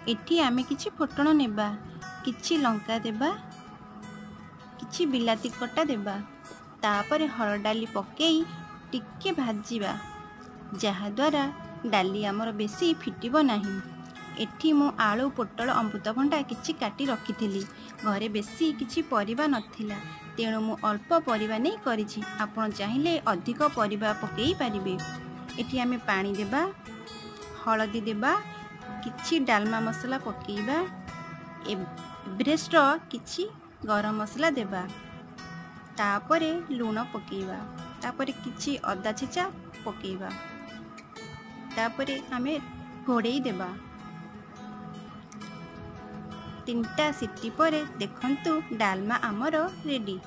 एठी आमे किछि फोटण नेबा, किछि लंका देबा, किछि बिलाती कटा देबा, तापरे हरड़ डाली पकेई टिके भाजिबा, जहाद्वारा डाली आमर बेसी फिटिब नाही। एठी मु आलू पोटल अमृतभंडा किछि काटी रखिथिली। घरे बेसी किछि परिबा नथिला, तेणु मु अल्प परिबा नै करिछि। आपण चाहिले अधिक परिबा पकेई पारिबे। एठी आमे पानी देबा, हळदी देबा, किछि डालमा मसला पकेइबा, एवरेस्ट किछि गरम मसला देबा, तापरे लूण पकेइबा, तापरे किछि अदा छेचा पकेइबा, तापरे आमे घोड़ेई देबा। 3टा सिटी परे देखंतु डालमा आमर रेडी।